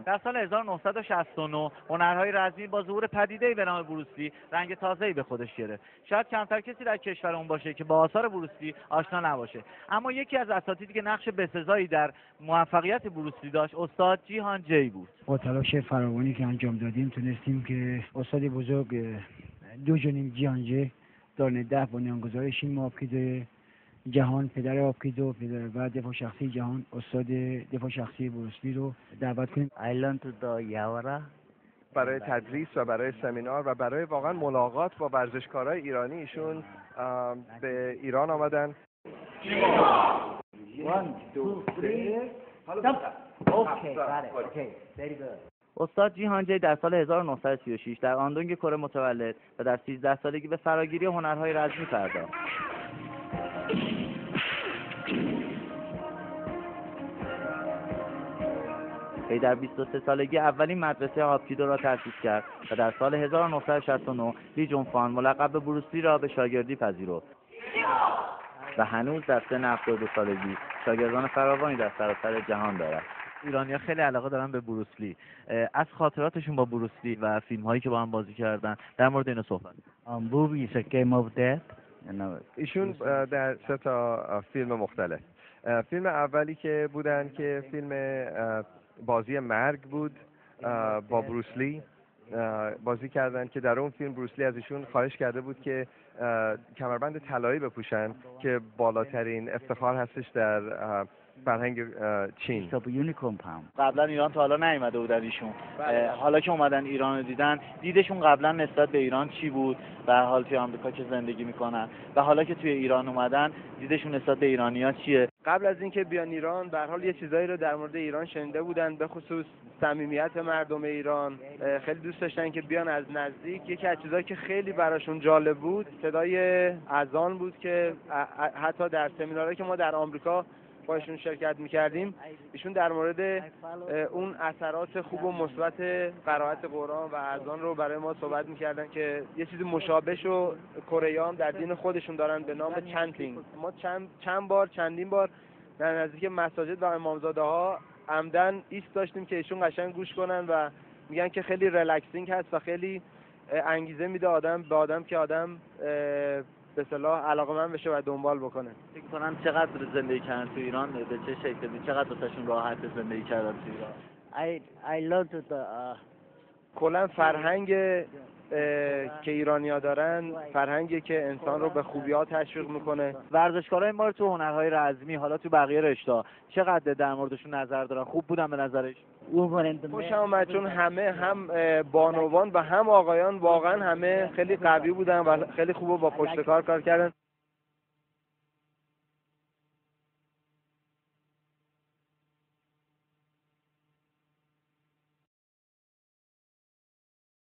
در سال 1969 هنرهای رزمی با ظهور پدیده‌ای به نام بروسلی رنگ تازه‌ای به خودش گرفت. شاید کمتر کسی در کشورمون باشه که با آثار بروسلی آشنا نباشه، اما یکی از اساتیدی که نقش بسزایی در موفقیت بروسلی داشت استاد جیهان جی بود. با تلاش فراوانی که انجام دادیم تونستیم که استاد بزرگ دو جنیم جیهان جی در بنیانگذار شیم آبکیدو جهان، پدر آبکیدو، پدر و دفاع شخصی جهان، استاد دفاع شخصی بروسلی رو دعوت کنیم. I learned to do یاورا برای تدریس و برای سمینار و برای واقعا ملاقات با ورزشکارای ایرانی ایشون به ایران آمدن. استاد جیهان جی در سال 1936 در آندونگ کره متولد و در 13 سالگی به فراگیری هنرهای رزمی پرداخت. وی در 23 سالگی اولین مدرسه آبکیدو را تأسیس کرد و در سال 1969 لی جون فان ملقب به بروسلی را به شاگردی پذیرفت و هنوز در سن 72 سالگی شاگردان فراوانی در سراسر جهان دارد. ایرانی‌ها خیلی علاقه دارن به بروسلی. از خاطراتشون با بروسلی و فیلم‌هایی که با هم بازی کردن در مورد اینو صحبت. movie is a game of death. ایشون در 3 تا فیلم مختلف. فیلم اولی که بودن که فیلم بازی مرگ بود با بروسلی بازی کردن که در اون فیلم بروسلی از ایشون خواهش کرده بود که کمربند طلایی بپوشن که بالاترین افتخار هستش در فرهنگ چین. قبلا ایران تا حالا نیومده بودن ایشون. حالا که اومدن ایران رو دیدن، دیدشون قبلا نسبت به ایران چی بود؟ به هر حال توی آمریکا که زندگی میکنن و حالا که توی ایران اومدن دیدشون نسبت به ایرانی‌ها چیه؟ قبل از اینکه بیان ایران به هر حال یه چیزایی رو در مورد ایران شنیده بودن، به خصوص صمیمیت مردم ایران. خیلی دوست داشتن که بیان از نزدیک. یکی از چیزایی که خیلی براشون جالب بود صدای اذان بود که حتی در سمینارهایی که ما در آمریکا باشون شرکت میکردیم ایشون در مورد اون اثرات خوب و مثبت قرائت قرآن و اذان رو برای ما صحبت میکردن که یه چیزی مشابهش رو کره‌ای‌ها در دین خودشون دارن به نام چنتینگ. ما چندین بار در نزدیک مساجد و امامزاده ها عمدن ایست داشتیم که ایشون قشنگ گوش کنن و میگن که خیلی ریلکسینگ هست و خیلی انگیزه میده به آدم که آدم به اصطلاح علاقه‌مند بشه و دنبال بکنه. فکر کنم چقدر زندگی کردن تو ایران، به چه شکلی، چقدر واسهشون راحت زندگی کردن تو ایران. I learned to do کلا فرهنگ که ایرانی‌ها دارن فرهنگی که انسان رو به خوبی‌ها تشویق میکنه. ورزشکارای ما رو تو هنرهای رزمی حالا تو بقیه رشته‌ها چقدر در موردشون نظر دارن؟ خوب بودن به نظرش؟ خوشم اومد چون همه هم بانوان و هم آقایان واقعا همه خیلی قوی بودن و خیلی خوب با پشت کار کردن.